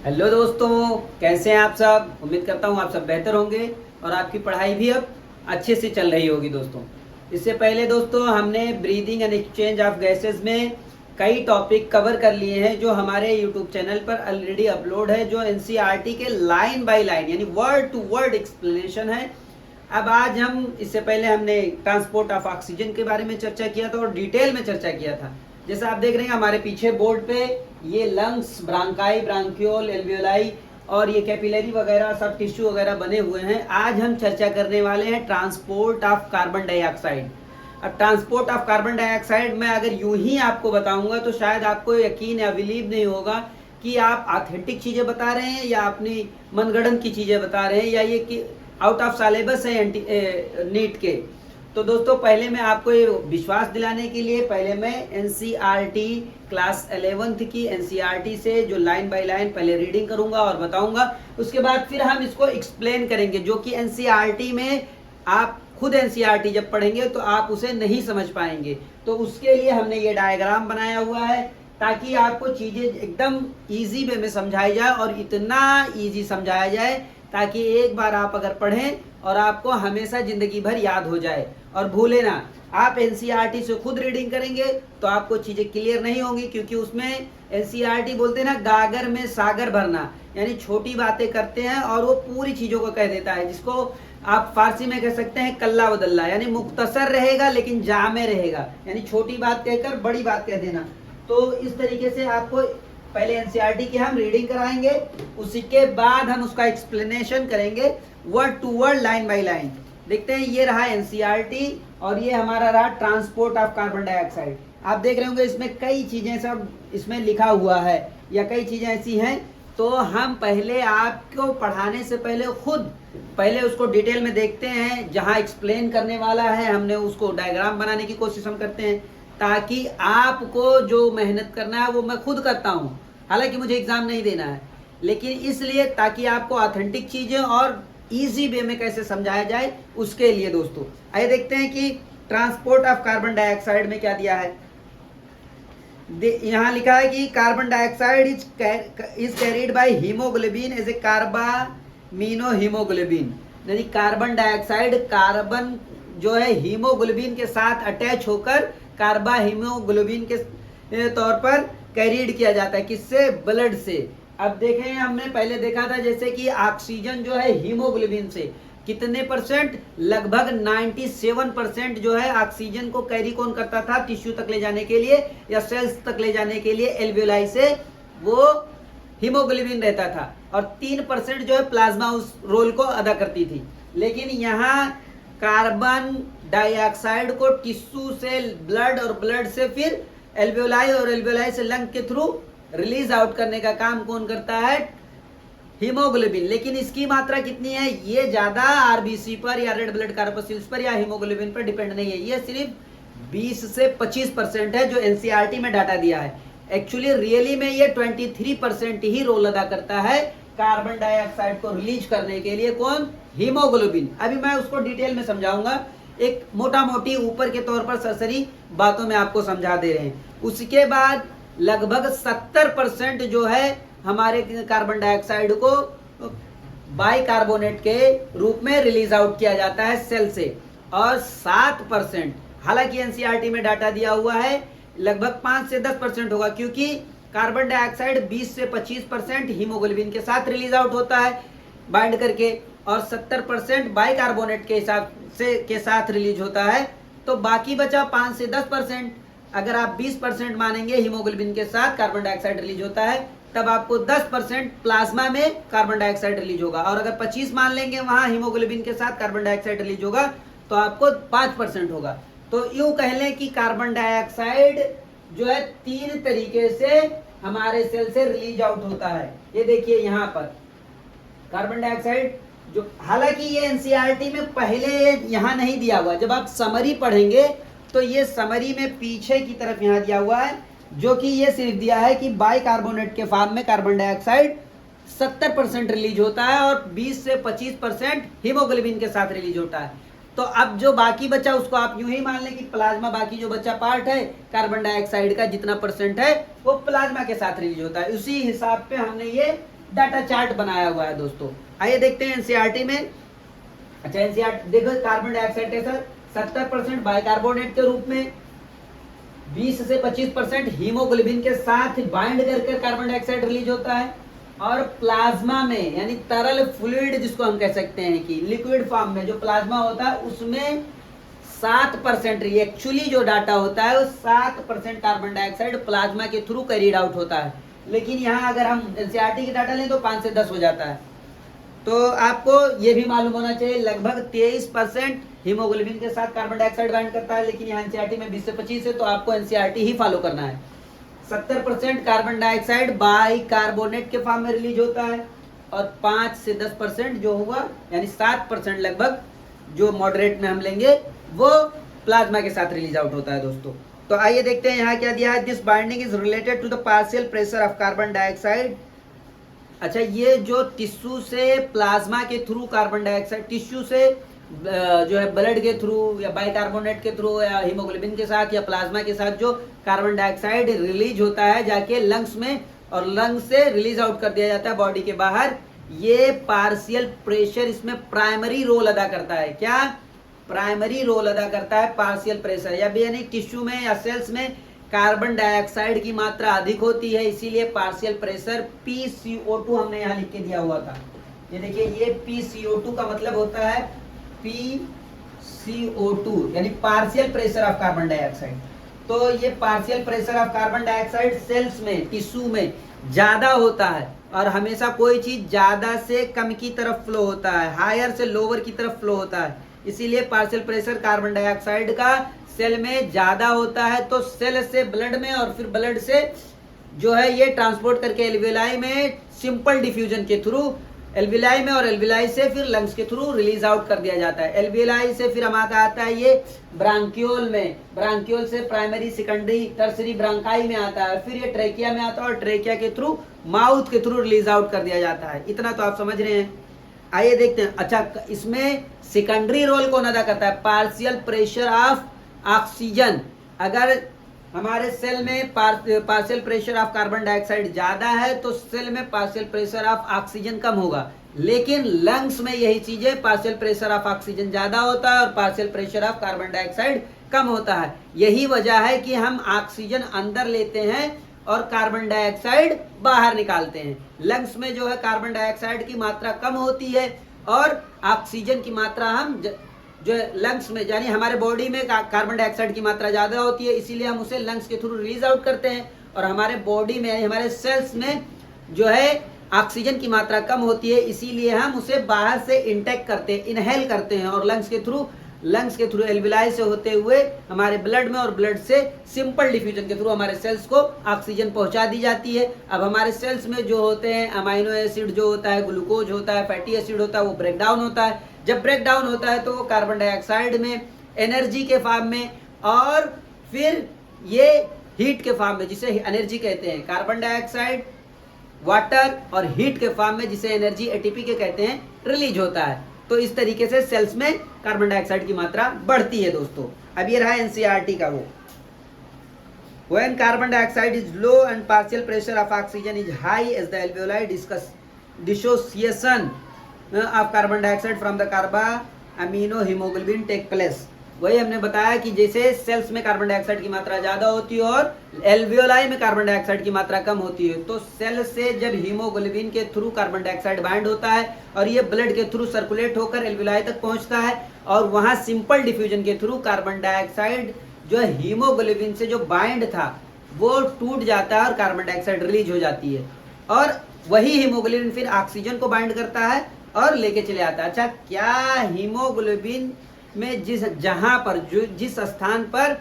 Hello दोस्तों, कैसे हैं आप सब। उम्मीद करता हूँ आप सब बेहतर होंगे और आपकी पढ़ाई भी अब अच्छे से चल रही होगी दोस्तों। इससे पहले दोस्तों हमने breathing and exchange of gases में कई टॉपिक कवर कर लिए हैं जो हमारे यूट्यूब चैनल पर ऑलरेडी अपलोड है, जो एनसीईआरटी के लाइन बाय लाइन यानी वर्ड टू वर्ड एक्सप्लेनेशन है। अब आज हम इससे पहले हमने ट्रांसपोर्ट ऑफ ऑक्सीजन के बारे में चर्चा किया था और डिटेल में चर्चा किया था। जैसा आप देख रहे हैं हमारे पीछे बोर्ड पे ये लंग्स, ब्रांकाई, ब्रांक्यूल, एल्वियोलाई और ये कैपिलरी वगैरह सब टिश्यू वगैरह बने हुए हैं। आज हम चर्चा करने वाले हैं ट्रांसपोर्ट ऑफ कार्बन डाइऑक्साइड। अब ट्रांसपोर्ट ऑफ कार्बन डाइऑक्साइड मैं अगर यूं ही आपको बताऊंगा तो शायद आपको यकीन या बिलीव नहीं होगा कि आप ऑथेंटिक चीजें बता रहे हैं या अपनी मनगढ़ंत की चीजें बता रहे हैं या ये कि आउट ऑफ सिलेबस है नीट के। तो दोस्तों पहले मैं आपको ये विश्वास दिलाने के लिए पहले मैं एनसीईआरटी क्लास 11th की एनसीईआरटी से जो लाइन बाय लाइन पहले रीडिंग करूंगा और बताऊंगा। उसके बाद फिर हम इसको एक्सप्लेन करेंगे, जो कि एनसीईआरटी में आप खुद एनसीईआरटी जब पढ़ेंगे तो आप उसे नहीं समझ पाएंगे। तो उसके लिए हमने ये डायग्राम बनाया हुआ है ताकि आपको चीजें एकदम इजी वे में समझाई जाए और इतना इजी समझाया जाए ताकि एक बार आप अगर पढ़ें और आपको हमेशा जिंदगी भर याद हो जाए। और भूले ना, आप एनसीईआरटी से खुद रीडिंग करेंगे तो आपको चीजें क्लियर नहीं होंगी, क्योंकि उसमें एनसीईआरटी बोलते हैं ना गागर में सागर भरना, यानी छोटी बातें करते हैं और वो पूरी चीजों को कह देता है, जिसको आप फारसी में कह सकते हैं कल्ला बदल्ला, यानी मुख्तसर रहेगा लेकिन जामे रहेगा, यानी छोटी बात कहकर बड़ी बात कह देना। तो इस तरीके से आपको पहले एनसीईआरटी की हम रीडिंग कराएंगे, उसके बाद हम उसका एक्सप्लेनेशन करेंगे word to word, line by line. देखते हैं, ये रहा एनसीईआरटी और ये हमारा रहा ट्रांसपोर्ट ऑफ कार्बन डाइऑक्साइड। आप देख रहे होंगे इसमें कई चीजें सब इसमें लिखा हुआ है या कई चीजें ऐसी हैं। तो हम पहले आपको पढ़ाने से पहले खुद पहले उसको डिटेल में देखते हैं, जहां एक्सप्लेन करने वाला है हमने उसको डायग्राम बनाने की कोशिश हम करते हैं, ताकि आपको जो मेहनत करना है वो मैं खुद करता हूं। हालांकि मुझे एग्जाम नहीं देना है, लेकिन इसलिए ताकि आपको ऑथेंटिक चीजें और इजी वे में कैसे समझाया जाए उसके लिए दोस्तों। आइए देखते हैं कि ट्रांसपोर्ट ऑफ कार्बन डाइऑक्साइड में क्या दिया है। यहां लिखा है कि carbon dioxide is carried by haemoglobin as a carbamino haemoglobin, यानी कार्बन डाइऑक्साइड कार्बन जो है हीमोग्लोबिन के साथ अटैच होकर कार्बा हीमोग्लोबिन के तौर पर कैरीड किया जाता है। किससे? ब्लड से। अब देखें, हमने पहले देखा था जैसे कि ऑक्सीजन जो है हीमोग्लोबिन से कितने परसेंट, लगभग 97% जो है ऑक्सीजन को कैरी कौन करता था टिश्यू तक ले जाने के लिए या सेल्स तक ले जाने के लिए, एल्वियोलाई से वो हीमोग्लोबिन रहता था और 3% जो है प्लाज्मा उस रोल को अदा करती थी। लेकिन यहाँ कार्बन डाइऑक्साइड को टिश्यू से ब्लड और ब्लड से फिर एल्वियोलाई और एल्वियोलाई से लंग के थ्रू रिलीज आउट करने का काम कौन करता है? हीमोग्लोबिन। लेकिन इसकी मात्रा कितनी है? ये ज्यादा आरबीसी पर या रेड ब्लड कॉर्पस्यूल्स पर या हीमोग्लोबिन पर डिपेंड नहीं है, ये सिर्फ 20 से 25% है जो एनसीईआरटी में डाटा दिया है। एक्चुअली रियली में ये 23% ही रोल अदा करता है कार्बन डाइऑक्साइड को रिलीज करने के लिए। कौन? हीमोग्लोबिन। अभी मैं उसको डिटेल में समझाऊंगा, एक मोटा मोटी ऊपर के तौर पर सरसरी बातों में आपको समझा दे रहे हैं। उसके बाद लगभग 70% जो है हमारे कार्बन डाइऑक्साइड को बाइकार्बोनेट के रूप में रिलीज आउट किया जाता है सेल से, और 7%, हालांकि एनसीईआरटी में डाटा दिया हुआ है लगभग 5 से 10% होगा, क्योंकि कार्बन डाइऑक्साइड 20 से 25% हीमोग्लोबिन के साथ रिलीज आउट होता है बाइंड करके, और 70% बाइकार्बोनेट के हिसाब से के साथ रिलीज होता है। तो बाकी बचा 5 से 10%। अगर आप 20% मानेंगे हीमोग्लोबिन के साथ कार्बन डाइऑक्साइड रिलीज होता है, तब आपको 10% प्लाज्मा में कार्बन डाइऑक्साइड रिलीज होगा, और अगर 25 मान लेंगे वहां हीमोग्लोबिन के साथ कार्बन डाइऑक्साइड रिलीज होगा तो आपको 5% होगा। तो यूं कह लें कि कार्बन डाइऑक्साइड जो है 3 तरीके से हमारे सेल से रिलीज आउट होता है। ये देखिए यहाँ पर कार्बन डाइऑक्साइड जो, हालांकि ये एनसीईआरटी में पहले यहाँ नहीं दिया हुआ, जब आप समरी पढ़ेंगे तो ये समरी में पीछे की तरफ यहाँ दिया हुआ है, जो कि ये सिर्फ दिया है कि बाइकार्बोनेट के फॉर्म में कार्बन डाइऑक्साइड 70% रिलीज होता है और 20 से 25% हीमोग्लोबिन के साथ रिलीज होता है। तो अब जो बाकी बचा उसको आप यूं ही मान लें कि प्लाज्मा, बाकी जो बचा पार्ट है कार्बन डाइऑक्साइड का जितना परसेंट है वो प्लाज्मा के साथ रिलीज होता है। उसी हिसाब पे हमने ये डाटा चार्ट बनाया हुआ है दोस्तों। आइए देखते हैं एनसीईआरटी में। अच्छा एनसीईआरटी देखो, कार्बन डाइऑक्साइड कैसा 70% बाइकार्बोनेट के रूप में, 20 से 25% हीमोग्लोबिन के साथ बाइंड करके कार्बन डाइऑक्साइड रिलीज होता है, और प्लाज्मा में यानी तरल फ्लूइड जिसको हम कह सकते हैं कि लिक्विड फॉर्म में जो प्लाज्मा होता है उसमें 7% एक्चुअली जो डाटा होता है वो 7% कार्बन डाइऑक्साइड प्लाज्मा के थ्रू कैरीड आउट होता है। लेकिन यहाँ अगर हम एनसीईआरटी की डाटा लें तो 5 से 10 हो जाता है। तो आपको ये भी मालूम होना चाहिए लगभग 23% हीमोग्लोबिन के साथ कार्बन डाइऑक्साइड बाइंड करता है, लेकिन यहाँ एनसीईआरटी में 20 से 25 है, तो आपको एनसीईआरटी ही फॉलो करना है। 70% कार्बन डाइऑक्साइड बाइकार्बोनेट के फॉर्म में रिलीज होता है, और 5 से 10% जो होगा यानी 7% लगभग जो मॉडरेट में हम लेंगे वो प्लाज्मा के साथ रिलीज आउट होता है दोस्तों। तो आइए देखते हैं यहाँ क्या दिया है। This binding is related to the partial pressure of carbon dioxide. अच्छा, ये जो टिश्यू से प्लाज्मा के थ्रू कार्बन डाइऑक्साइड, टिश्यू से जो है ब्लड के थ्रू या बाइकार्बोनेट के थ्रू या हीमोग्लोबिन के साथ या प्लाज्मा के साथ जो कार्बन डाइऑक्साइड रिलीज होता है जाके लंग्स में, और लंग्स से रिलीज आउट कर दिया जाता है बॉडी के बाहर, ये पार्शियल प्रेशर इसमें प्राइमरी रोल अदा करता है। क्या प्राइमरी रोल अदा करता है पार्शियल प्रेशर, या यानी टिश्यू में या सेल्स में कार्बन डाइऑक्साइड की मात्रा अधिक होती है, इसीलिए पार्शियल प्रेशर PCO2 हमने यहाँ लिख के दिया हुआ था। ये देखिए, ये PCO2 का मतलब होता है PCO2 यानी partial pressure of carbon dioxide. तो ये partial pressure of carbon dioxide cells में, टिश्यू में ज्यादा होता है, और हमेशा कोई चीज ज्यादा से कम की तरफ फ्लो होता है, हायर से लोअर की तरफ फ्लो होता है। इसीलिए पार्शियल प्रेशर कार्बन डाइऑक्साइड का सेल में ज्यादा होता है, तो सेल से ब्लड में और फिर ब्लड से जो है ये ट्रांसपोर्ट करके एल्वियोलाई में सिंपल डिफ्यूजन के थ्रू, एल्वियोलाई में, और एल्वियोलाई से फिर लंग्स के थ्रू रिलीज आउट कर दिया जाता है। एल्वियोलाई से फिर हमारा आता है ये ब्रांकियोल में, ब्रांकियोल से प्राइमरी, सेकेंडरी, टर्सरी ब्रांकाई में आता है, फिर ये ट्रेकिया में आता है, और ट्रेकिया के थ्रू माउथ के थ्रू रिलीज आउट कर दिया जाता है। इतना तो आप समझ रहे हैं। आइए देखते हैं। अच्छा, इसमें सेकेंडरी रोल कौन अदा करता है? Partial pressure of oxygen. अगर हमारे सेल में partial pressure of carbon dioxide ज्यादा है तो सेल में पार्शियल प्रेशर ऑफ ऑक्सीजन कम होगा, लेकिन लंग्स में यही चीज है, पार्शियल प्रेशर ऑफ ऑक्सीजन ज्यादा होता है और partial pressure of carbon dioxide कम होता है। यही वजह है कि हम ऑक्सीजन अंदर लेते हैं और कार्बन डाइऑक्साइड बाहर निकालते हैं। लंग्स में जो है कार्बन डाइऑक्साइड की मात्रा कम होती है और ऑक्सीजन की मात्रा हम जो लंग्स में, यानी हमारे बॉडी में कार्बन डाइऑक्साइड की मात्रा ज्यादा होती है, इसीलिए हम उसे लंग्स के थ्रू रिलीज आउट करते हैं, और हमारे बॉडी में यानी हमारे सेल्स में जो है ऑक्सीजन की मात्रा कम होती है, इसीलिए हम उसे बाहर से इंटेक करते हैं, इनहेल करते हैं, और लंग्स के थ्रू एल्वियोलाई से होते हुए हमारे ब्लड में, और ब्लड से सिंपल डिफ्यूजन के थ्रू हमारे सेल्स को ऑक्सीजन पहुंचा दी जाती है। अब हमारे सेल्स में जो होते हैं अमाइनो एसिड जो होता है, ग्लूकोज होता है, फैटी एसिड होता है, वो ब्रेक डाउन होता है। जब ब्रेक डाउन होता है तो वो कार्बन डाइऑक्साइड में, एनर्जी के फॉर्म में, और फिर ये हीट के फॉर्म में, जिसे एनर्जी कहते हैं, कार्बन डाइऑक्साइड, वाटर और हीट के फॉर्म में, जिसे एनर्जी एटीपी के कहते हैं, रिलीज होता है। तो इस तरीके से सेल्स में कार्बन डाइऑक्साइड की मात्रा बढ़ती है दोस्तों। अब ये रहा एनसीईआरटी का वो, when carbon dioxide is low and partial pressure of oxygen is high as the alveoli dissociation of carbon dioxide from the कार्बामीनोहीमोग्लोबिन take place। वही हमने बताया कि जैसे सेल्स में कार्बन डाइऑक्साइड की मात्रा ज्यादा होती है और एल्वियोलाई में कार्बन डाइऑक्साइड की मात्रा कम होती है, तो सेल से जब हीमोग्लोबिन के थ्रू कार्बन डाइऑक्साइड बाइंड होता है और ये ब्लड के थ्रू सर्कुलेट होकर एल्वियोलाई तक पहुंचता है, और वहां सिंपल डिफ्यूजन के थ्रू कार्बन डाइऑक्साइड जो हीमोग्लोबिन से जो बाइंड था वो टूट जाता है और कार्बन डाइऑक्साइड रिलीज हो जाती है, और वही हीमोग्लोबिन फिर ऑक्सीजन को बाइंड करता है और लेके चले आता है। अच्छा, क्या हीमोग्लोबिन में जहां पर जिस स्थान पर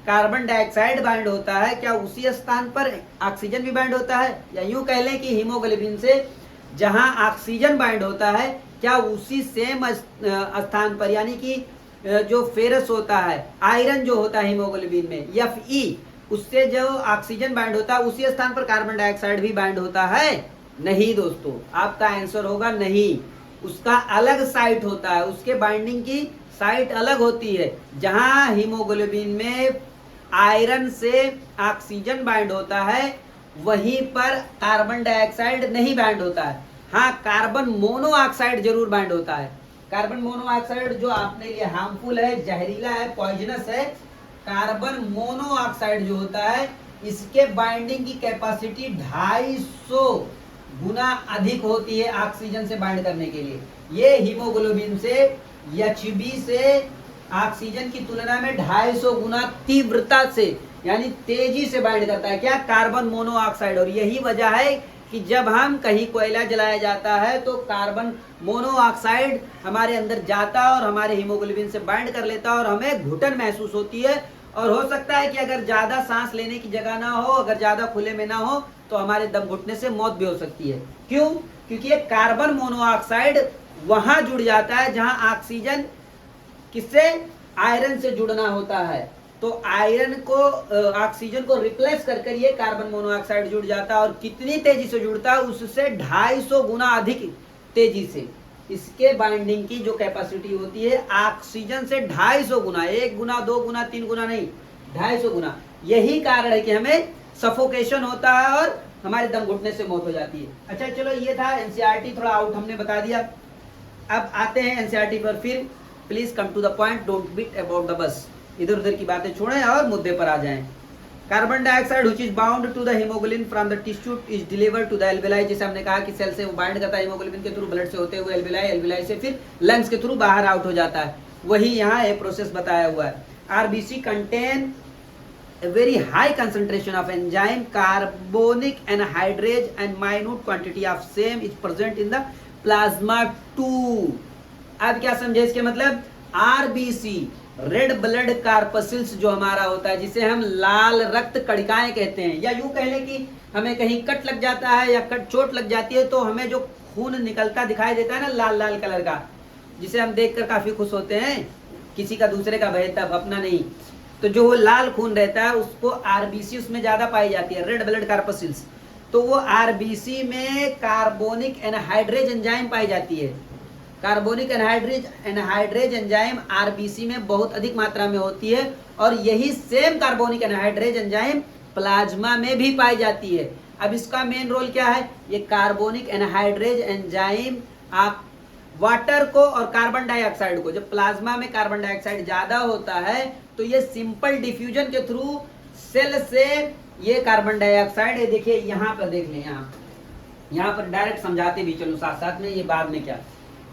कार्बन डाइऑक्साइड बाइंड होता है, क्या उसी स्थान पर ऑक्सीजन भी बाइंड होता है? या यूं कह लें कि हीमोग्लोबिन से जहां ऑक्सीजन बाइंड होता है, क्या उसी सेम स्थान पर, यानी कि जो फेरस होता है, आयरन जो होता है हीमोग्लोबिन में, Fe, उससे जो ऑक्सीजन बाइंड होता है उसी स्थान पर कार्बन डाइऑक्साइड भी बाइंड होता है? नहीं दोस्तों, आपका आंसर होगा नहीं। उसका अलग साइट होता है, उसके बाइंडिंग की साइट अलग होती है। जहां हीमोग्लोबिन में आयरन से ऑक्सीजन बाइंड होता है वहीं पर कार्बन डाइऑक्साइड नहीं बाइंड होता है। हाँ, कार्बन मोनोऑक्साइड जरूर बाइंड होता है। कार्बन मोनोऑक्साइड जो आपने लिए हार्मफुल है, जहरीला है, पॉइजनस है। कार्बन मोनोऑक्साइड जो होता है इसके बाइंडिंग की कैपेसिटी 250 गुना अधिक होती है ऑक्सीजन से बाइंड करने के लिए। ये हीमोग्लोबिन से, एचबी से ऑक्सीजन की तुलना में 250 गुना तीव्रता से यानी तेजी से बाइंड करता है। क्या? Carbon monoxide. और यही वजह है कि जब हम कहीं कोयला जलाया जाता है तो कार्बन मोनोऑक्साइड हमारे अंदर जाता है और हमारे हीमोग्लोबिन से बाइंड कर लेता है और हमें घुटन महसूस होती है। और हो सकता है कि अगर ज्यादा सांस लेने की जगह ना हो, अगर ज्यादा खुले में ना हो तो हमारे दम घुटने से मौत भी हो सकती है। क्यों? क्योंकि ये कार्बन मोनोऑक्साइड वहां जुड़ जाता है जहां ऑक्सीजन किससे? आयरन से जुड़ना होता है। तो आयरन को, ऑक्सीजन को रिप्लेस कर कर ये कार्बन मोनोऑक्साइड जुड़ जाता है। और कितनी तेजी से जुड़ता है? उससे 250 गुना अधिक तेजी से। इसके बाइंडिंग की जो कैपेसिटी होती है ऑक्सीजन से 250 गुना, 1 गुना 2 गुना 3 गुना नहीं, 250 गुना। यही कारण है कि हमें सफोकेशन होता है और हमारे दम घुटने से मौत हो जाती है। अच्छा चलो, ये था एनसीईआरटी, थोड़ा आउट हमने बता दिया। अब आते हैं एनसीईआरटी पर। फिर please come to the point, don't beat about the bush. इधर उधर की बातें छोड़ें और मुद्दे पर आ जाएं। Carbon dioxide which is bound to the haemoglobin from the tissue is delivered to the alveoli. जैसे हमने कहा कि सेल से वो बाइंड करता है हीमोग्लोबिन के थ्रू, ब्लड से होते हुए एल्वेलाई, एल्वेलाई से फिर लंग्स के थ्रू बाहर आउट हो जाता है। वही यहाँ ये प्रोसेस बताया हुआ है। RBC contain a very high concentration of enzyme, carbonic anhydrase and minute quantity of same is present in the plasma too। अब क्या समझे इसके मतलब? आरबीसी, रेड ब्लड कार्पसिल्स जो हमारा होता है, जिसे हम लाल रक्त कणिकाएं कहते हैं, या यूं कह लें कि हमें कहीं कट लग जाता है या कट चोट लग जाती है तो हमें जो खून निकलता दिखाई देता है ना, लाल लाल कलर का, जिसे हम देखकर काफी खुश होते हैं, किसी का दूसरे का भय तब, अपना नहीं। तो जो वो लाल खून रहता है उसको आरबीसी उसमें ज्यादा पाई जाती है, रेड ब्लड कार्पसिल्स। तो वो आरबीसी में कार्बोनिक एनहाइड्रेज एंजाइम पाई जाती है। कार्बोनिक एनहाइड्रेज एंजाइम आरबीसी में बहुत अधिक मात्रा में होती है। और यही same carbonic anhydrase enzyme plasma में भी पाई जाती है। अब इसका मेन रोल क्या है? ये कार्बोनिक एनहाइड्रेज एंजाइम आप वाटर को और कार्बन डाइऑक्साइड को, जब प्लाज्मा में कार्बन डाइऑक्साइड ज्यादा होता है तो ये सिंपल डिफ्यूजन के थ्रू सेल से ये कार्बन डाइऑक्साइड, ये देखिए यहाँ पर देख लें, यहाँ पर डायरेक्ट समझाते भी चलो साथ साथ में, ये बाद में क्या।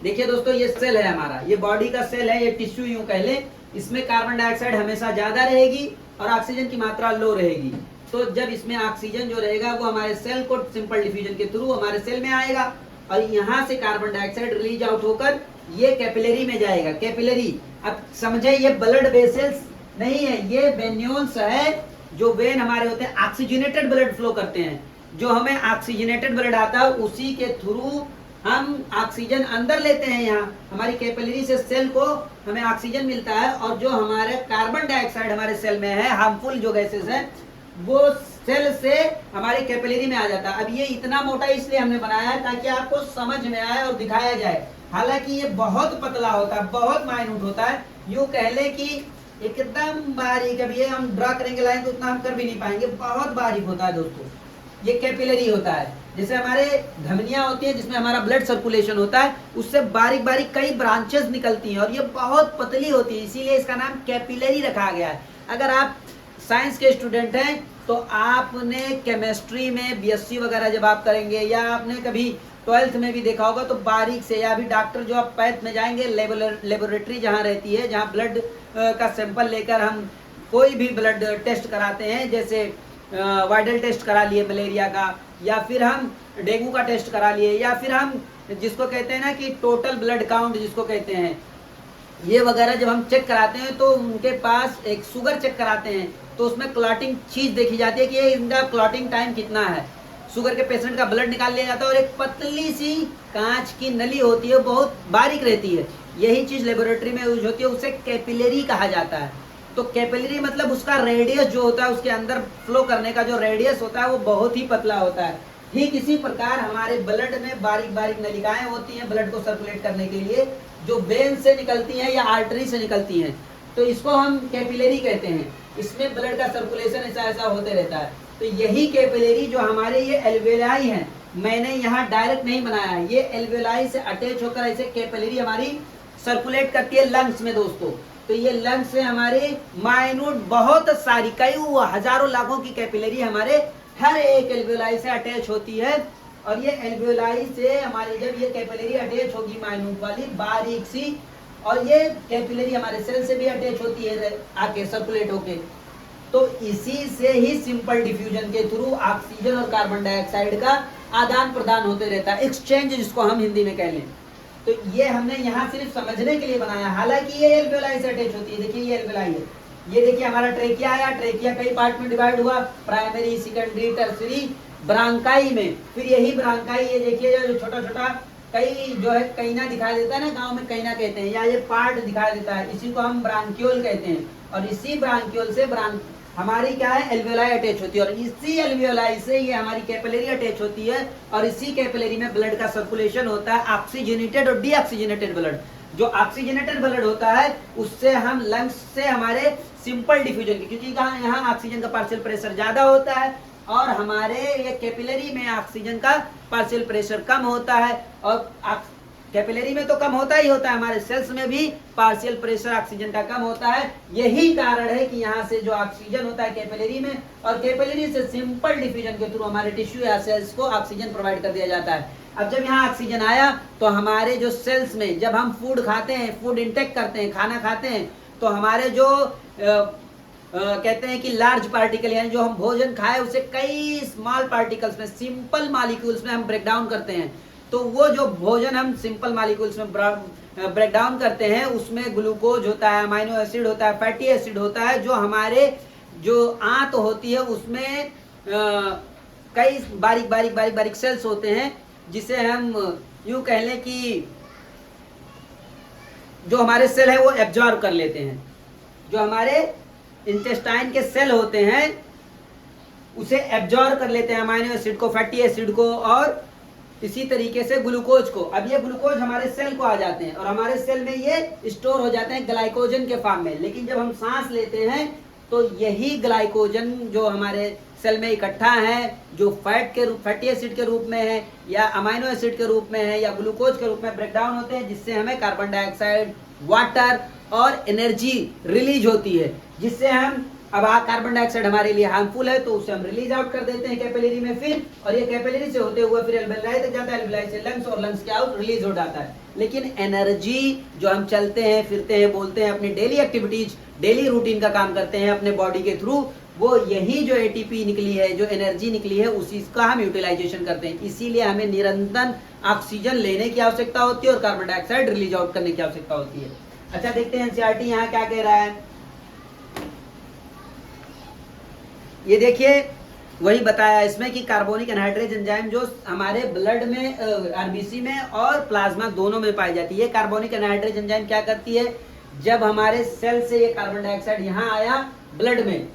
देखिए दोस्तों, ये सेल है हमारा, ये बॉडी का सेल है, ये टिश्यू यूं कह ले। इसमें कार्बन डाइऑक्साइड हमेशा ज्यादा रहेगी और ऑक्सीजन की मात्रा लो रहेगी। तो जब इसमें ऑक्सीजन जो रहेगा वो हमारे सेल को सिंपल डिफ्यूजन के थ्रू हमारे सेल में आएगा और यहाँ से कार्बन डाइऑक्साइड रिलीज आउट होकर ये कैपिलरी में जाएगा। कैपिलरी, अब समझे, ये ब्लड वेसल्स नहीं है, ये वेन्यूल्स है। जो वेन हमारे होते हैं ऑक्सीजनेटेड ब्लड फ्लो करते हैं, जो हमें ऑक्सीजनेटेड ब्लड आता है उसी के थ्रू हम ऑक्सीजन अंदर लेते हैं। यहाँ हमारी कैपिलरी से सेल को हमें ऑक्सीजन मिलता है और जो हमारे कार्बन डाइऑक्साइड हमारे सेल में है, हार्मफुल जो गैसेस है, वो सेल से हमारी कैपिलरी में आ जाता है। अब ये इतना मोटा इसलिए हमने बनाया है ताकि आपको समझ में आए और दिखाया जाए। हालांकि ये बहुत पतला होता है, बहुत माइन्यूट होता है, यूं कह ले कि एकदम बारीक। अब ये हम ड्रा करेंगे लाइन तो उतना हम कर भी नहीं पाएंगे, बहुत बारीक होता है दोस्तों। ये कैपिलरी होता है, जैसे हमारे धमनियां होती है जिसमें हमारा ब्लड सर्कुलेशन होता है, उससे बारीक बारीक कई ब्रांचेस निकलती हैं और ये बहुत पतली होती है, इसीलिए इसका नाम कैपिलरी रखा गया है। अगर आप साइंस के स्टूडेंट हैं तो आपने केमिस्ट्री में बीएससी वगैरह जब आप करेंगे या आपने कभी 12th में भी देखा होगा तो बारीक से, या भी डॉक्टर जो आप पैथ में जाएंगे, लेबोरेटरी जहाँ रहती है, जहाँ ब्लड का सैंपल लेकर हम कोई भी ब्लड टेस्ट कराते हैं, जैसे वाइडल टेस्ट करा लिए मलेरिया का, या फिर हम डेंगू का टेस्ट करा लिए, या फिर हम जिसको कहते हैं ना कि टोटल ब्लड काउंट जिसको कहते हैं, ये वगैरह जब हम चेक कराते हैं तो उनके पास एक शुगर चेक कराते हैं तो उसमें क्लॉटिंग चीज देखी जाती है कि ये इनका क्लॉटिंग टाइम कितना है। शुगर के पेशेंट का ब्लड निकाल लिया जाता है और एक पतली सी कांच की नली होती है, बहुत बारीक रहती है, यही चीज लेबोरेटरी में यूज होती है, उसे कैपिलरी कहा जाता है। तो कैपिलरी मतलब उसका रेडियस जो होता है, उसके अंदर फ्लो करने का जो रेडियस होता है वो बहुत ही पतला होता है। ठीक इसी प्रकार हमारे ब्लड में बारीक बारीक नलिकाएं होती हैं ब्लड को सर्कुलेट करने के लिए, जो वेन से निकलती हैं या आर्टरी से निकलती हैं, तो इसको हम कैपिलरी कहते हैं। इसमें ब्लड का सर्कुलेशन ऐसा ऐसा होते रहता है। तो यही कैपिलरी जो हमारे ये एल्वेलाई है, मैंने यहाँ डायरेक्ट नहीं बनाया है, ये एल्वेलाई से अटैच होकर ऐसे कैपिलरी हमारी सर्कुलेट करती है लंग्स में दोस्तों। तो ये लंग्स से हमारे माइन्यूट बहुत सारी कई हजारों लाखों की कैपिलरी हमारे हर एक एल्वेलाई से अटैच होती है। और ये एल्वेलाई से हमारी जब ये कैपिलरी अटैच होगी माइन्यूट वाली बारीक सी, और ये कैपिलरी हमारे सेल से भी अटैच होती है आके सर्कुलेट होके, तो इसी से ही सिंपल डिफ्यूजन के थ्रू ऑक्सीजन और कार्बन डाइऑक्साइड का आदान प्रदान होते रहता है, एक्सचेंज जिसको हम हिंदी में कह लें। तो ये हमने यहाँ सिर्फ समझने के लिए बनाया, हालांकि ये एल्वेलाई से अटैच होती है। देखिए ये एल्वेलाई है, ये देखिए हमारा ट्रेकिया आया, ट्रेकिया कई पार्ट में डिवाइड हुआ, प्राइमरी, सेकेंडरी, टर्सरी, ब्रांकाई में। फिर यही ब्रांकाई ये देखिए जो छोटा छोटा कई जो है कईना दिखाई देता है ना, गांव में कईना कहते हैं, या ये पार्ट दिखाई देता है, इसी को हम ब्रांक्यूल कहते हैं। और इसी ब्रांक्यूल से हमारी क्या है एल्वेलाई अटैच होती है, और इसी एल्वेलाई से ये हमारी कैपिलरी अटैच होती है, और इसी कैपिलरी में ब्लड का सर्कुलेशन होता है, ऑक्सीजनेटेड और डीऑक्सीजनेटेड ब्लड। जो ऑक्सीजनेटेड ब्लड होता है उससे हम लंग्स से हमारे सिंपल डिफ्यूजन की, क्योंकि यहाँ ऑक्सीजन का पार्शियल प्रेशर ज्यादा होता है और हमारे ये कैपिलरी में ऑक्सीजन का पार्शियल प्रेशर कम होता है, और कैपिलरी में तो कम होता ही होता है, हमारे सेल्स में भी पार्शियल प्रेशर ऑक्सीजन का कम होता है। यही कारण है कि यहाँ से जो ऑक्सीजन होता है कैपिलरी में, और कैपिलरी से सिंपल डिफ्यूजन के थ्रू हमारे टिश्यू या सेल्स को ऑक्सीजन प्रोवाइड कर दिया जाता है। अब जब यहाँ ऑक्सीजन आया तो हमारे जो सेल्स में जब हम फूड खाते हैं, फूड इंटेक करते हैं, खाना खाते हैं, तो हमारे जो कहते हैं कि लार्ज पार्टिकल यानी जो हम भोजन खाए उसे कई स्मॉल पार्टिकल्स में, सिंपल मॉलिक्यूल्स में हम ब्रेक डाउन करते हैं। तो वो जो भोजन हम सिंपल मॉलिक्यूल्स में ब्रेक डाउन करते हैं उसमें ग्लूकोज होता है, अमाइनो एसिड होता है, फैटी एसिड होता है, जो हमारे जो आंत होती है उसमें कई बारीक बारीक बारीक बारीक सेल्स होते हैं, जिसे हम यूं कह लें कि जो हमारे सेल है वो एब्जॉर्ब कर लेते हैं। जो हमारे इंटेस्टाइन के सेल होते हैं उसे एब्जॉर्ब कर लेते हैं, अमाइनो एसिड को, फैटी एसिड को और इसी तरीके से ग्लूकोज को। अब ये ग्लूकोज हमारे सेल को आ जाते हैं और हमारे सेल में ये स्टोर हो जाते हैं ग्लाइकोजन के फॉर्म में। लेकिन जब हम सांस लेते हैं तो यही ग्लाइकोजन जो हमारे सेल में इकट्ठा है, जो फैटी एसिड के रूप में है या अमाइनो एसिड के रूप में है या ग्लूकोज के रूप में ब्रेक डाउन होते हैं, जिससे हमें कार्बन डाइऑक्साइड, वाटर और एनर्जी रिलीज होती है, जिससे हम अब कार्बन डाइऑक्साइड हमारे लिए हार्मफुल है तो उसे हम रिलीज आउट कर देते हैं कैपिलरी में फिर, और ये कैपिलरी से होते हुए फिर एल्वेलाई तक जाता है, एल्वेलाई से लंग्स और लंग्स के आउट रिलीज हो जाता है। लेकिन एनर्जी जो हम चलते हैं, फिरते हैं, बोलते हैं, अपनी डेली एक्टिविटीज, डेली रूटीन का काम करते हैं अपने बॉडी के थ्रू, वो यही जो एटीपी निकली है, जो एनर्जी निकली है, उसी का हम यूटिलाइजेशन करते हैं। इसीलिए हमें निरंतर ऑक्सीजन लेने की आवश्यकता होती है और कार्बन डाइऑक्साइड रिलीज आउट करने की आवश्यकता होती है। अच्छा देखते हैं एनसीईआरटी यहाँ क्या कह रहा है। ये देखिए वही बताया इसमें कि कार्बोनिक एनहाइड्रेज एंजाइम जो हमारे ब्लड में, आरबीसी में और प्लाज्मा दोनों में पाई जाती है। कार्बोनिक एनहाइड्रेज एंजाइम क्या करती है, जब हमारे सेल से ये कार्बन डाइऑक्साइड यहाँ आया ब्लड में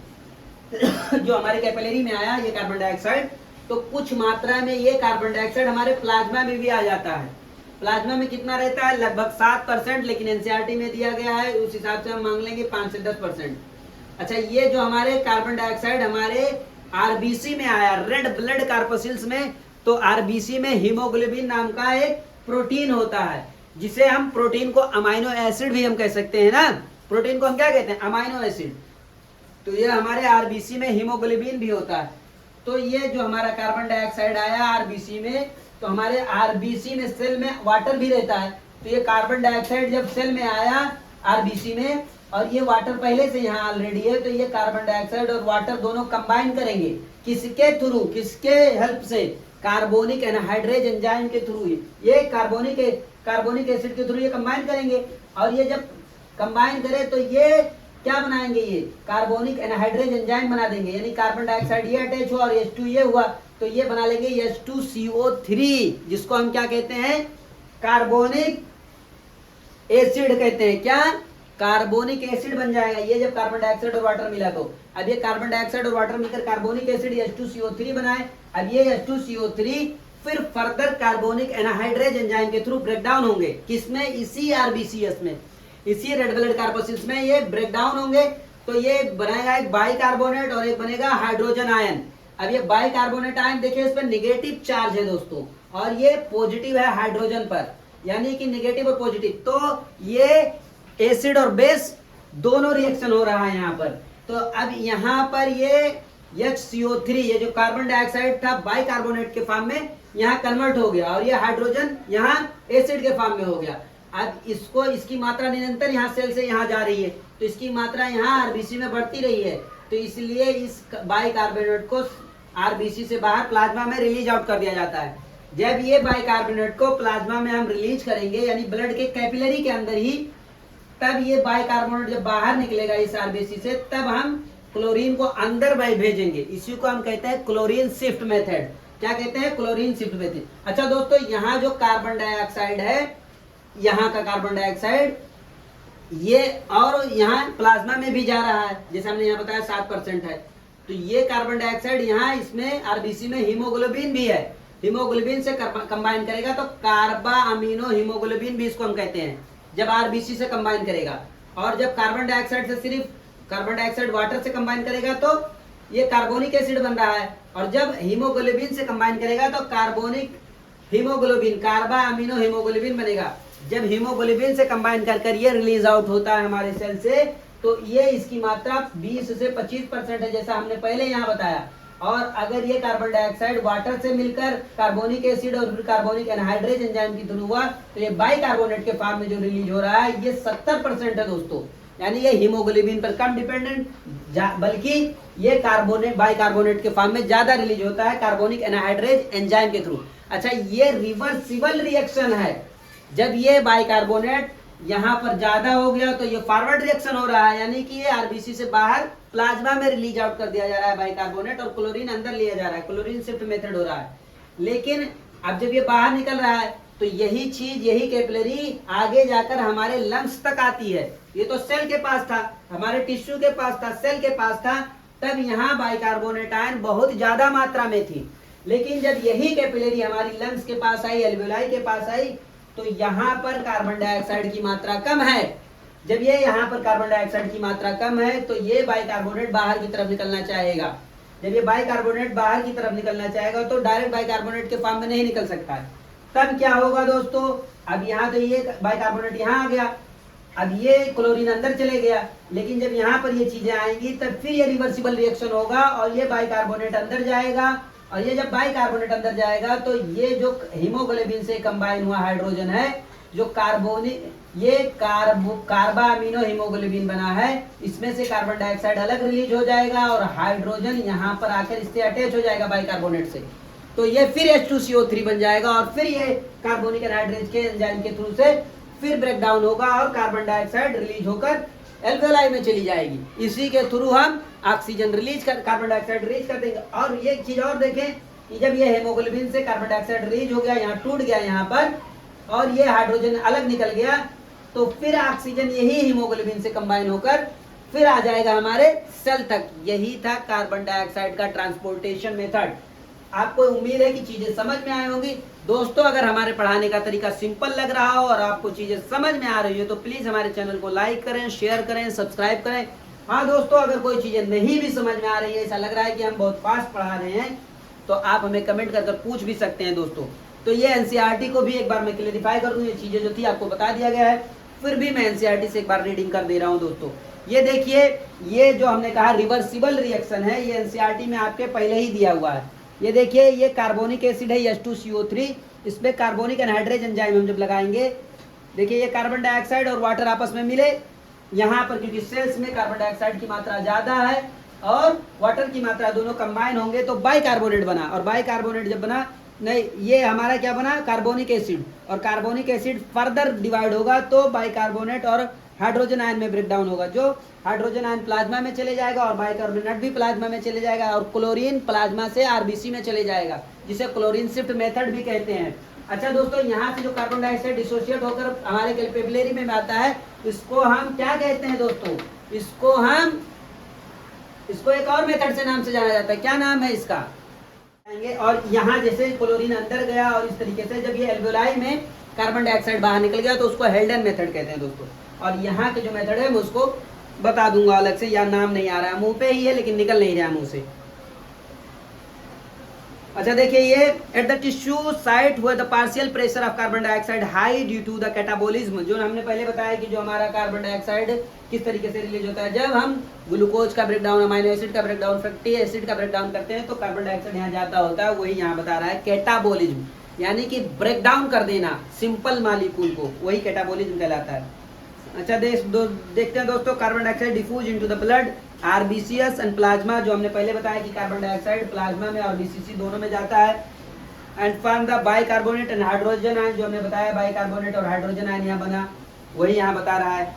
जो हमारे कैपिलरी में आया ये कार्बन डाइऑक्साइड, तो कुछ मात्रा में ये कार्बन डाइऑक्साइड हमारे प्लाज्मा में भी आ जाता है। प्लाज्मा में कितना रहता है, लगभग 7%, लेकिन एनसीईआरटी में दिया गया है उस हिसाब से हम मांग लेंगे 5 से 10%। अच्छा ये जो हमारे कार्बन डाइऑक्साइड हमारे आरबीसी में आया, रेड ब्लड कार्पस्यूल्स में, तो आरबीसी में हीमोग्लोबिन नाम का एक प्रोटीन होता है, जिसे हम प्रोटीन को अमाइनो एसिड भी हम कह सकते हैं ना, प्रोटीन को हम क्या कहते हैं, अमाइनो एसिड। तो ये हमारे आरबीसी में हीमोग्लोबिन भी होता है। तो ये जो हमारा कार्बन डाइऑक्साइड आया आरबीसी में, तो हमारे आरबीसी में सेल में वाटर भी रहता है। तो ये कार्बन डाइऑक्साइड जब सेल में आया आरबीसी में, और ये वाटर पहले से यहाँ ऑलरेडी है, तो ये कार्बन डाइऑक्साइड और वाटर दोनों कंबाइन करेंगे, किसके थ्रू, किसके हेल्प से, कार्बोनिक एनहाइड्रेज एंजाइम के थ्रू। ये कार्बोनिक एसिड के थ्रू ये कंबाइन करेंगे, और ये जब कंबाइन करे तो ये क्या बनाएंगे, ये कार्बोनिक एनहाइड्रेज एंजाइम बना देंगे। यानी कार्बन डाइऑक्साइड ये अटैच हुआ और H2 ये हुआ, तो ये बना लेंगे H2CO3, जिसको हम क्या कहते हैं, कार्बोनिक एसिड कहते हैं। क्या, कार्बोनिक एसिड बन जाएगा ये जब कार्बन डाइऑक्साइड और वाटर मिला तो। अब ये कार्बन डाइऑक्साइड और वाटर मिलकर कार्बोनिक एसिड H2CO3 बनाए। अब ये H2CO3 फिर फर्दर कार्बोनिक एनहाइड्रेज एंजाइम के थ्रू ब्रेक डाउन होंगे, किसमें, इसी आरबीसीएस में, इसी रेड ब्लड कार्पस्यूल्स में ये ब्रेक डाउन होंगे। तो ये बनाएगा एक बाइकार्बोनेट और एक बनेगा हाइड्रोजन आयन। अब ये बाइकार्बोनेट आयन देखिए इस पर निगेटिव चार्ज है दोस्तों, और ये पॉजिटिव है हाइड्रोजन पर, यानी कि निगेटिव और पॉजिटिव, तो ये एसिड और बेस दोनों रिएक्शन हो रहा है यहाँ पर। तो अब यहाँ पर ये HCO3 ये जो कार्बन डाइऑक्साइड था बाइकार्बोनेट के फॉर्म में यहाँ कन्वर्ट हो गया, और ये हाइड्रोजन यहाँ एसिड के फॉर्म में हो गया। अब इसको इसकी मात्रा निरंतर यहाँ सेल से यहाँ जा रही है, तो इसकी मात्रा यहाँ आरबीसी में बढ़ती रही है, तो इसलिए इस बाइकार्बोनेट को आरबीसी से बाहर प्लाज्मा में रिलीज आउट कर दिया जाता है। जब ये बाइकार्बोनेट को प्लाज्मा में हम रिलीज करेंगे, यानी ब्लड के कैपिलरी के अंदर ही, तब ये बाइकार्बोनेट जब बाहर निकलेगा इस आरबीसी से, तब हम क्लोरीन को अंदर भेजेंगे। इसी को हम कहते हैं क्लोरीन शिफ्ट मेथड। क्या कहते हैं? Chlorine shift method. अच्छा दोस्तों, यहाँ जो कार्बन डाइऑक्साइड है, यहाँ का कार्बन डाइऑक्साइड ये और यहाँ प्लाज्मा में भी जा रहा है, जैसे हमने यहाँ बताया 7% है, तो ये कार्बन डाइऑक्साइड यहाँ इसमें आरबीसी में हीमोग्लोबिन भी है, हीमोग्लोबिन से कंबाइन करेगा तो कार्बा अमीनो हीमोग्लोबिन भी इसको हम कहते हैं, जब आरबीसी से कंबाइन करेगा। और जब कार्बन डाइऑक्साइड से सिर्फ कार्बन डाइऑक्साइड वाटर से कंबाइन करेगा तो ये कार्बोनिक एसिड बन रहा है, और जब हीमोग्लोबिन से कंबाइन करेगा तो कार्बोनिक हीमोग्लोबिन, कार्बा अमीनो हीमोग्लोबिन बनेगा। जब हीमोग्लोबिन से कंबाइन कर ये रिलीज आउट होता है हमारे सेल से, तो ये इसकी मात्रा 20 से 25% है, जैसा हमने पहले यहाँ बताया। और अगर ये कार्बन डाइऑक्साइड वाटर से मिलकर कार्बोनिक एसिड और फिर कार्बोनिक एनहाइड्रेज एंजाइम के थ्रू हुआ, तो ये बाइकार्बोनेट के फॉर्म में जो रिलीज हो रहा है ये 70% है दोस्तों, यानी ये हीमोग्लोबिन पर कम डिपेंडेंट, बल्कि ये कार्बोनेट बाइकार्बोनेट के फॉर्म में ज्यादा रिलीज होता है कार्बोनिक एनहाइड्रेज एंजाइम के थ्रू। अच्छा, ये रिवर्सिबल रिएक्शन है। जब ये बाइकार्बोनेट यहाँ पर ज्यादा हो गया तो ये फॉरवर्ड रिएक्शन हो रहा है, यानी कि ये आरबीसी से बाहर प्लाज्मा में रिलीज आउट कर दिया जा रहा है बाइकार्बोनेट, और क्लोरीन अंदर लिया जा रहा है, क्लोरीन शिफ्ट मेथड हो रहा है। लेकिन अब जब ये बाहर निकल रहा है तो यही चीज, यही कैपिलरी आगे जाकर हमारे लंग्स तक आती है। ये तो सेल के पास था, हमारे टिश्यू के पास था, सेल के पास था, तब यहाँ बाइकार्बोनेट आयन बहुत ज्यादा मात्रा में थी। लेकिन जब यही कैपिलरी हमारी लंग्स के पास आई, एल्वेलाई के पास आई, तो यहाँ पर कार्बन डाइऑक्साइड की मात्रा कम है। जब ये यहाँ पर कार्बन डाइऑक्साइड की मात्रा कम है तो ये बाइकार्बोनेट बाहर की तरफ निकलना चाहेगा। जब ये बाइकार्बोनेट बाहर की तरफ निकलना चाहेगा तो डायरेक्ट बाइकार्बोनेट के फॉर्म में नहीं निकल सकता है। तब क्या होगा दोस्तों, अब यहाँ तो ये बाइकार्बोनेट यहाँ आ गया, अब ये क्लोरीन अंदर चले गया, लेकिन जब यहाँ पर ये चीजें आएंगी तब फिर ये रिवर्सिबल रिएक्शन होगा और ये बाइकार्बोनेट अंदर जाएगा, और ये जब बाइकार्बोनेट अंदर जाएगा तो ये जो हीमोग्लोबिन से कंबाइन हुआ हाइड्रोजन है, जो कार्बोनिक ये कार्बा अमीनो हीमोग्लोबिन बना है, इसमें से कार्बन डाइऑक्साइड अलग रिलीज हो जाएगा और हाइड्रोजन यहाँ पर आकर इससे अटैच हो जाएगा बाइकार्बोनेट से, तो ये फिर H2CO3 बन जाएगा, और फिर ये कार्बोनिक एनहाइड्रेज के एंजाइम के थ्रू से फिर ब्रेक डाउन होगा और कार्बन डाइऑक्साइड रिलीज होकर एल्वेलाई में चली जाएगी। इसी के थ्रू हम ऑक्सीजन रिलीज कर, कार्बन डाइऑक्साइड रिलीज कर देंगे। और ये चीज और देखें कि जब ये हेमोग्लोबिन से कार्बन डाइऑक्साइड रिलीज हो गया, यहाँ टूट गया यहाँ पर, और ये हाइड्रोजन अलग निकल गया, तो फिर ऑक्सीजन यही हीमोग्लोबिन से कंबाइन होकर फिर आ जाएगा हमारे सेल तक। यही था कार्बन डाइऑक्साइड का ट्रांसपोर्टेशन मेथड। आपको उम्मीद है कि चीजें समझ में आई होंगी दोस्तों। अगर हमारे पढ़ाने का तरीका सिंपल लग रहा हो और आपको चीजें समझ में आ रही हो तो प्लीज हमारे चैनल को लाइक करें, शेयर करें, सब्सक्राइब करें। हाँ दोस्तों, अगर कोई चीजें नहीं भी समझ में आ रही है, ऐसा लग रहा है कि हम बहुत फास्ट पढ़ा रहे हैं, तो आप हमें कमेंट कर पूछ भी सकते हैं दोस्तों। तो ये एनसीईआरटी को भी एक बार मैं क्लेरिफाई कर दूं, ये चीजें जो थी आपको बता दिया गया है, फिर भी मैं एनसीईआरटी से एक बार रीडिंग कर दे रहा हूँ दोस्तों। ये देखिए, ये जो हमने कहा रिवर्सिबल रिएक्शन है, ये एनसीईआरटी में आपके पहले ही दिया हुआ है। ये देखिए, ये कार्बोनिक एसिड है H2CO3, इसमें कार्बोनिक एनहाइड्रेज एंजाइम हम जब लगाएंगे, देखिए ये कार्बन डाइऑक्साइड और वाटर आपस में मिले, यहाँ पर क्योंकि सेल्स में कार्बन डाइऑक्साइड की मात्रा ज्यादा है और वाटर की मात्रा, दोनों कंबाइन होंगे तो बाइकार्बोनेट बना, और बाइकार्बोनेट जब बना, नहीं ये हमारा क्या बना, कार्बोनिक एसिड, और कार्बोनिक एसिड फर्दर डिवाइड होगा तो बाइकार्बोनेट और हाइड्रोजन आयन में ब्रेक डाउन होगा, जो हाइड्रोजन आयन प्लाज्मा में चले जाएगा और बाइकार्बोनेट भी प्लाज्मा में चले जाएगा, और क्लोरीन प्लाज्मा से आरबीसी में चले जाएगा, जिसे क्लोरीन शिफ्ट मेथड भी कहते हैं। अच्छा दोस्तों, यहाँ से जो कार्बन डाइऑक्साइड डिसोसिएट होकर हमारे कैपिलरी में आता है, इसको हम क्या कहते हैं दोस्तों, इसको एक और मेथड से नाम से जाना जाता है। क्या नाम है इसका? और यहाँ जैसे क्लोरीन अंदर गया और इस तरीके से जब ये एल्वेलाई में कार्बन डाइऑक्साइड बाहर निकल गया तो उसको हेल्डन मेथड कहते हैं दोस्तों। और यहाँ के जो मेथड है मैं उसको बता दूंगा अलग से, या नाम नहीं आ रहा है, मुंह पे ही है लेकिन निकल नहीं रहा मुंह से। अच्छा देखिए ये एट द टिश्यू साइट हुआ the partial pressure of carbon dioxide high due to the catabolism, जो हमने पहले बताया कि जो हमारा कार्बन डाइऑक्साइड किस तरीके से रिलीज होता है, जब हम ग्लूकोज का ब्रेकडाउन, अमाइनो एसिड का ब्रेकडाउन, फैटी एसिड का ब्रेकडाउन करते हैं तो कार्बन डाइऑक्साइड यहाँ जाता होता है, वही यहाँ बता रहा है कैटाबोलिज्म, यानी कि ब्रेकडाउन कर देना सिंपल मालिक्यूल को, वही कैटाबोलिज्म कहलाता है। अच्छा देखते हैं दोस्तों, carbon dioxide diffuse into the blood, RBCs and plasma, जो हमने पहले बताया कि कार्बन डाइऑक्साइड प्लाज्मा में और बीसीसी दोनों में जाता है, and form the bicarbonate and hydrogen ion, जो हमने बताया बाइकार्बोनेट और हाइड्रोजन आयन यहाँ बना, वही यहाँ बता रहा है।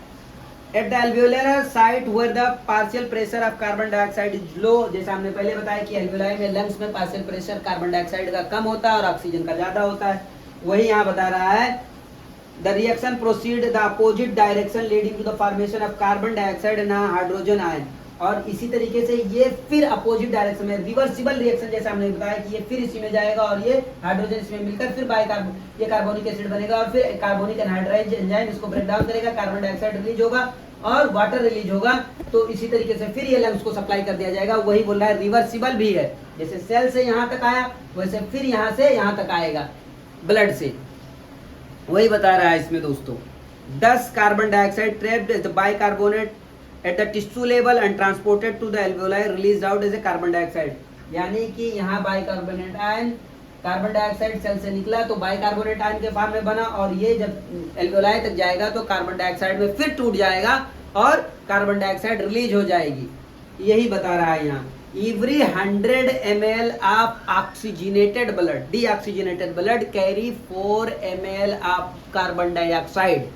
At the alveolar site where the partial pressure of carbon dioxide is low, जैसा हमने पहले बताया कि एल्वियोलाई में लंग्स में पार्शियल प्रेशर कार्बन डाइऑक्साइड का कम होता है और ऑक्सीजन का ज्यादा होता है, वही यहाँ बता रहा है। The reaction proceed the opposite direction leading to the formation of carbon dioxide and hydrogen ion, और इसी तरीके से ये फिर अपोजिट डायरेक्शन में रिवर्सिबल रिएक्शन, जैसा हमने बताया कि ये फिर इसी में जाएगा और ये हाइड्रोजन इसमें मिलकर फिर ये कार्बोनिक एसिड बनेगा और फिर कार्बोनिक एनहाइड्राइड एंजाइम इसको ब्रेक डाउन करेगा, कार्बन डाइऑक्साइड रिलीज होगा और वाटर रिलीज होगा, तो इसी तरीके से फिर ये लंग्स को सप्लाई कर दिया जाएगा, वही बोल रहा है रिवर्सिबल भी है, जैसे सेल से यहाँ तक आया वैसे फिर यहाँ से यहाँ तक आएगा ब्लड से, वही बता रहा है इसमें दोस्तों। 10 carbon dioxide trapped as bicarbonate at the tissue level and transported to the alveoli released out as a carbon dioxide, यानी कि यहाँ bicarbonate ion carbon dioxide cell से निकला तो बाइकार्बोनेट आयन के फॉर्म में बना, और ये जब एल्वियोलाई तक जाएगा तो कार्बन डाइऑक्साइड में फिर टूट जाएगा और कार्बन डाइऑक्साइड रिलीज हो जाएगी, यही बता रहा है यहाँ। Every 100 ml of oxygenated blood, deoxygenated blood carry 4 ml of carbon dioxide।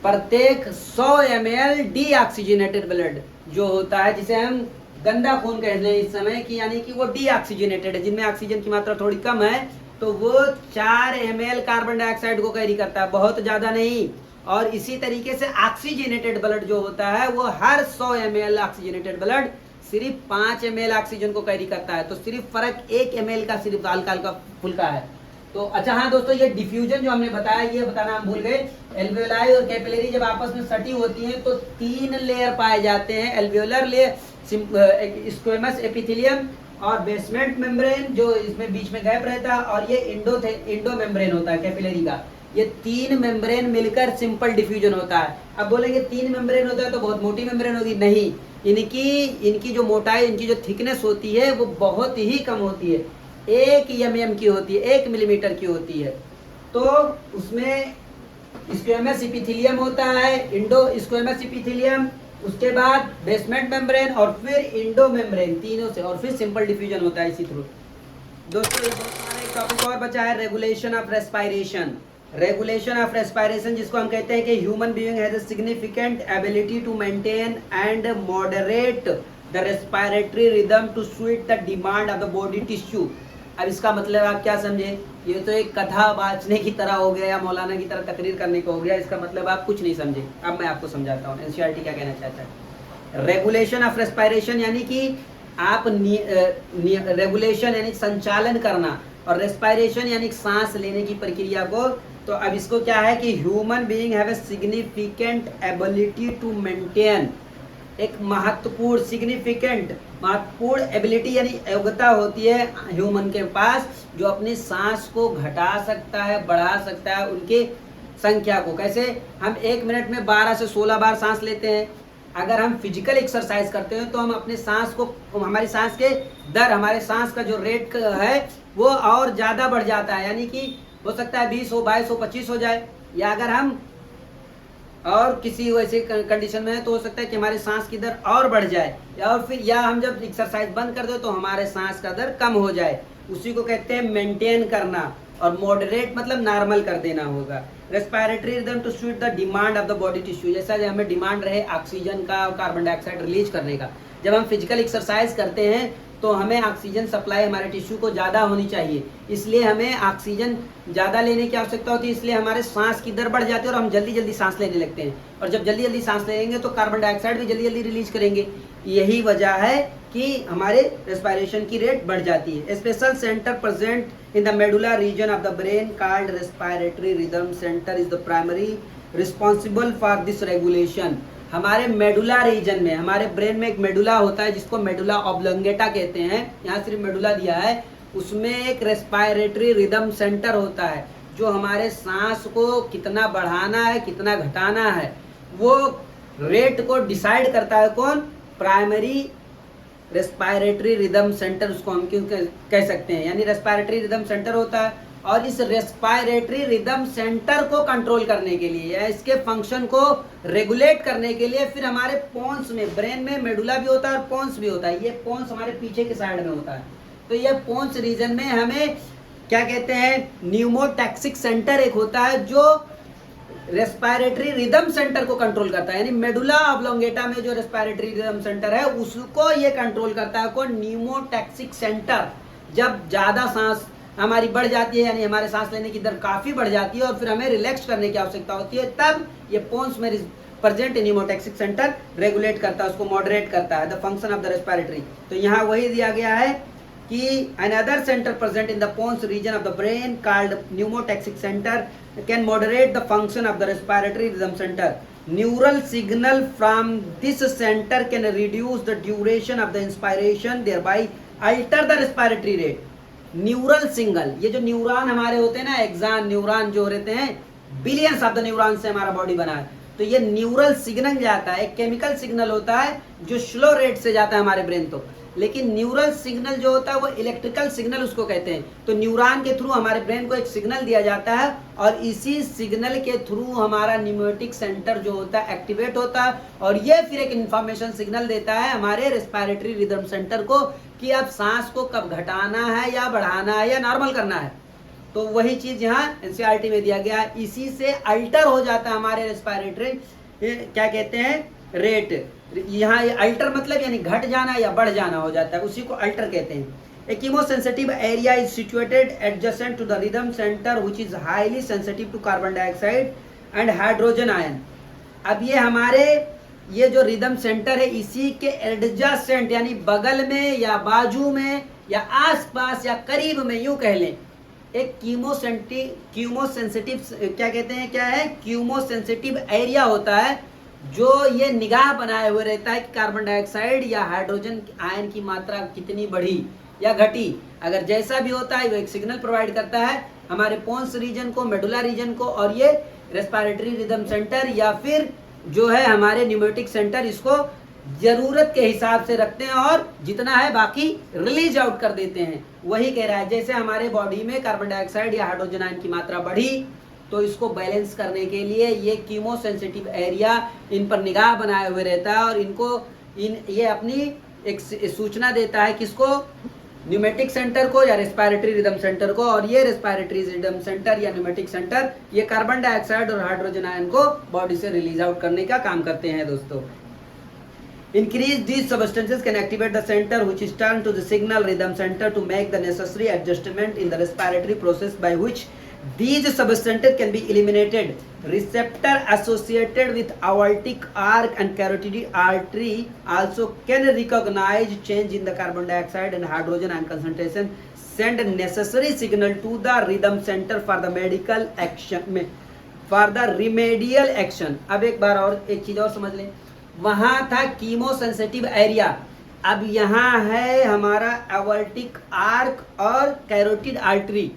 प्रत्येक 100 ml डीऑक्सीजनेटेड ब्लड जो होता है, जिसे हम गंदा खून कहते हैं इस समय की, यानी कि वो डीऑक्सीजनेटेड है, जिनमें ऑक्सीजन की मात्रा थोड़ी कम है, तो वो 4 ml कार्बन डाइऑक्साइड को कैरी करता है, बहुत ज्यादा नहीं। और इसी तरीके से ऑक्सीजनेटेड ब्लड जो होता है वो हर 100 ml ऑक्सीजनेटेड ब्लड सिर्फ 5 ml ऑक्सीजन को कैरी करता है, तो सिर्फ फर्क 1 ml का सिर्फ हल्का हल्का फुल्का है। तो अच्छा हाँ दोस्तों, ये डिफ्यूजन जो हमने बताया ये बताना हम भूल गए, एल्वियोलाई और कैपिलरी जब आपस में सटी होती हैं तो 3 लेयर पाए जाते हैं, एल्वियोलर लेयर, स्क्वेमस एपिथेलियम और बेसमेंट मेम्ब्रेन जो इसमें बीच में गैप रहता है, और ये इंडो मेम्ब्रेन होता है कैपिलरी का। ये 3 मेम्ब्रेन मिलकर सिंपल डिफ्यूजन होता है। अब बोलेंगे 3 मेम्ब्रेन होता है तो बहुत मोटी मेम्ब्रेन होगी, नहीं, इनकी जो मोटाई, इनकी जो थिकनेस होती है वो बहुत ही कम होती है, 1 mm की होती है, 1 मिलीमीटर की होती है। तो उसमें स्क्वेमस एपिथेलियम होता है, इंडो स्क्वेमस एपिथेलियम, उसके बाद बेसमेंट मेम्ब्रेन और फिर इंडो मेम्ब्रेन, तीनों से, और फिर सिंपल डिफ्यूजन होता है इसी थ्रू। दोस्तों एक टॉपिक और बचा है, regulation of respiration. Regulation of respiration, जिसको हम कहते हैं कि human being has a significant ability to maintain and moderate the respiratory rhythm to suit the demand of the body tissue. अब इसका मतलब आप क्या समझे, ये तो एक कथा बाचने की तरह हो गया या मौलाना की तरह तकरीर करने को हो गया, इसका मतलब आप कुछ नहीं समझे। अब मैं आपको समझाता हूँ एनसीईआरटी क्या कहना चाहता है। रेगुलेशन ऑफ रेस्पायरेशन यानी कि आप रेगुलेशन यानी संचालन करना, और रेस्पायरेशन यानी सांस लेने की प्रक्रिया को। तो अब इसको क्या है कि human being have a significant ability to maintain, एक महत्वपूर्ण एबिलिटी यानी योग्यता होती है ह्यूमन के पास, जो अपनी सांस को घटा सकता है, बढ़ा सकता है, उनके संख्या को। कैसे, हम 1 मिनट में 12 से 16 बार सांस लेते हैं। अगर हम फिजिकल एक्सरसाइज करते हैं तो हम अपने सांस को, हमारी सांस के दर, हमारे सांस का जो रेट है वो और ज़्यादा बढ़ जाता है, यानी कि हो सकता है 20 हो, 22 हो, 25 हो जाए। या अगर हम और किसी वैसे कंडीशन में है तो हो सकता है कि हमारी सांस की दर और बढ़ जाए, या हम जब एक्सरसाइज बंद कर दे तो हमारे सांस का दर कम हो जाए। उसी को कहते हैं मेंटेन करना, और मॉडरेट मतलब नॉर्मल कर देना होगा। Respiratory rhythm to suit the demand of the body tissue, जैसा जब हमें डिमांड रहे ऑक्सीजन का और कार्बन डाइऑक्साइड रिलीज करने का। जब हम फिजिकल एक्सरसाइज करते हैं तो हमें ऑक्सीजन सप्लाई हमारे टिश्यू को ज़्यादा होनी चाहिए, इसलिए हमें ऑक्सीजन ज़्यादा लेने की आवश्यकता होती है, इसलिए हमारे सांस की दर बढ़ जाती है और हम जल्दी जल्दी सांस लेने लगते हैं। और जब जल्दी जल्दी सांस लेंगे तो कार्बन डाइऑक्साइड भी जल्दी जल्दी रिलीज करेंगे। यही वजह है कि हमारे रेस्पिरेशन की रेट बढ़ जाती है। Special centre present in the medulla reason of the brain called respiratory rhythm centre is the primary responsible for this regulation. हमारे मेडुला रीजन में, हमारे ब्रेन में एक मेडुला होता है जिसको मेडुला ऑब्लोंगेटा कहते हैं, यहाँ सिर्फ मेडुला दिया है। उसमें एक रेस्पायरेटरी रिदम सेंटर होता है जो हमारे सांस को कितना बढ़ाना है कितना घटाना है वो रेट को डिसाइड करता है कौन? प्राइमरी रेस्पायरेटरी रिदम सेंटर, उसको हम क्यों कह सकते हैं, यानी रेस्पायरेटरी रिदम सेंटर होता है। और इस रेस्पायरेटरी रिदम सेंटर को कंट्रोल करने के लिए या इसके फंक्शन को रेगुलेट करने के लिए फिर हमारे पोन्स में, ब्रेन में मेडुला भी होता है और पोन्स भी होता है। ये पोन्स हमारे पीछे के साइड में होता है। तो ये पोन्स रीजन में हमें क्या कहते हैं, न्यूमोटैक्सिक सेंटर एक होता है जो रेस्पायरेटरी रिदम सेंटर को कंट्रोल करता है, यानी मेडुला ऑब्लोंगेटा में जो रेस्पायरेटरी रिदम सेंटर है उसको ये कंट्रोल करता है कौन? Pneumotaxic centre. जब ज्यादा सांस हमारी बढ़ जाती है, यानी हमारे सांस लेने की दर काफी बढ़ जाती है और फिर हमें रिलैक्स करने की आवश्यकता होती है, तब ये पोन्स में प्रेजेंट न्यूमोटैक्सिक सेंटर रेगुलेट करता है, उसको मॉडरेट करता है the function of the respiratory. तो यहाँ वही दिया गया है कि another center present in the pons region of the brain called pneumotaxic center can moderate the function of the respiratory rhythm center. Neural signal from this center can reduce the duration of the inspiration, thereby alter the respiratory rate. Neural signal, ये जो neuron हमारे होते हैं ना, एक्सान neuron जो रहते हैं, billions of the neuron से हमारा बॉडी बना है। तो ये न्यूरल सिग्नल जाता है, एक केमिकल सिग्नल होता है जो स्लो रेट से जाता है हमारे ब्रेन तो, लेकिन न्यूरल सिग्नल जो होता है वो इलेक्ट्रिकल सिग्नल उसको कहते हैं। तो न्यूरॉन के थ्रू हमारे ब्रेन को एक सिग्नल दिया जाता है और इसी सिग्नल के थ्रू हमारा न्यूमेटिक सेंटर जो होता है एक्टिवेट होता है और ये फिर एक इंफॉर्मेशन सिग्नल देता है हमारे रेस्पायरेटरी रिदम सेंटर को कि अब सांस को कब घटाना है या बढ़ाना है या नॉर्मल करना है। तो वही चीज यहाँ एनसीईआरटी में दिया गया है। इसी से अल्टर हो जाता है हमारे रेस्पायरेटरी क्या कहते हैं, रेट। यहाँ ये अल्टर मतलब यानी घट जाना या बढ़ जाना हो जाता है, उसी को अल्टर कहते हैं। A chemosensitive area is situated adjacent to the rhythm center which is highly sensitive to carbon dioxide and hydrogen ion. अब ये हमारे ये जो रिदम सेंटर है इसी के एडजेसेंट यानी बगल में या बाजू में या आसपास या करीब में यूं कह लें एक कीमोसेंसिटिव क्या कहते हैं, क्या है, कीमोसेंसिटिव एरिया होता है जो ये निगाह बनाए हुए रहता है कि कार्बन डाइऑक्साइड या हाइड्रोजन आयन की मात्रा कितनी बढ़ी या घटी। अगर जैसा भी होता है वो एक सिग्नल प्रोवाइड करता है हमारे पोन्स रीजन को, मेडुला रीजन को, और ये रेस्पिरेटरी रिदम सेंटर या फिर जो है हमारे न्यूमेटिक सेंटर इसको जरूरत के हिसाब से रखते हैं और जितना है बाकी रिलीज आउट कर देते हैं। वही कह रहा है जैसे हमारे बॉडी में कार्बन डाइऑक्साइड या हाइड्रोजन आयन की मात्रा बढ़ी तो इसको बैलेंस करने के लिए ये कीमोसेंसिटिव एरिया इन पर निगाह बनाए हुए रहता है और इनको ये अपनी एक सूचना देता है किसको, न्यूमेटिक सेंटर को या रेस्पिरेटरी रिदम सेंटर को। और ये रेस्पिरेटरी रिदम सेंटर या न्यूमेटिक सेंटर ये कार्बन डाइऑक्साइड और हाइड्रोजन आयन को बॉडी से रिलीज आउट करने का काम करते हैं दोस्तों। Increase these substances can activate the center which is turned to the signal rhythm center to make the necessary adjustment in the respiratory process by which these substances can be eliminated. Receptor associated with aortic arc and carotid artery also can recognize change in the carbon dioxide and hydrogen ion concentration, send necessary signal to the rhythm center for the medical action, for the remedial action. अब एक बार और एक चीज और समझ लें, वहां था कीमोसेंसिटिव एरिया, अब यहाँ है हमारा एवर्टिक आर्क और कैरोटिड आर्टरी।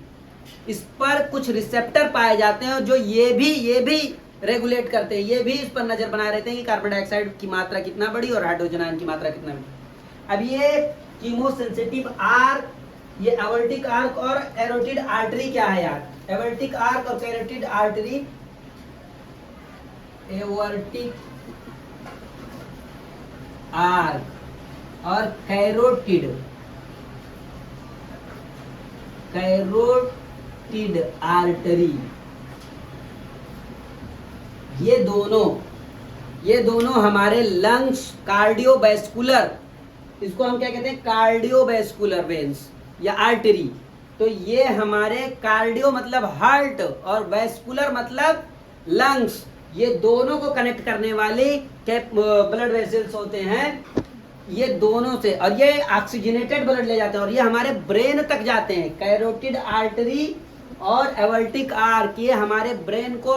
इस पर कुछ रिसेप्टर पाए जाते हैं जो ये भी रेगुलेट करते हैं, ये भी इस पर नजर बनाए रहते हैं कि कार्बन डाइऑक्साइड की मात्रा कितना बढ़ी और हाइड्रोजन आयन की मात्रा कितना बढ़ी। अब ये कीमोसेंसिटिव आर्क, ये एवर्टिक आर्क और कैरोटिड आर्टरी क्या है यार, एवर्टिक आर्क और कैरोटिड आर्टरी, एवर्टिक आर्क और कैरोटिड आर्टरी, ये दोनों हमारे लंग्स कार्डियोवैस्कुलर, इसको हम क्या कहते हैं, कार्डियोवैस्कुलर वेन्स या आर्टरी। तो ये हमारे कार्डियो मतलब हार्ट और वैस्कुलर मतलब लंग्स, ये दोनों को कनेक्ट करने वाले ब्लड वेसल्स होते हैं ये दोनों से, और ये ऑक्सीजनेटेड ब्लड ले जाते हैं और ये हमारे ब्रेन तक जाते हैं। कैरोटिड आर्टरी और एवर्टिक आर्क ये हमारे ब्रेन को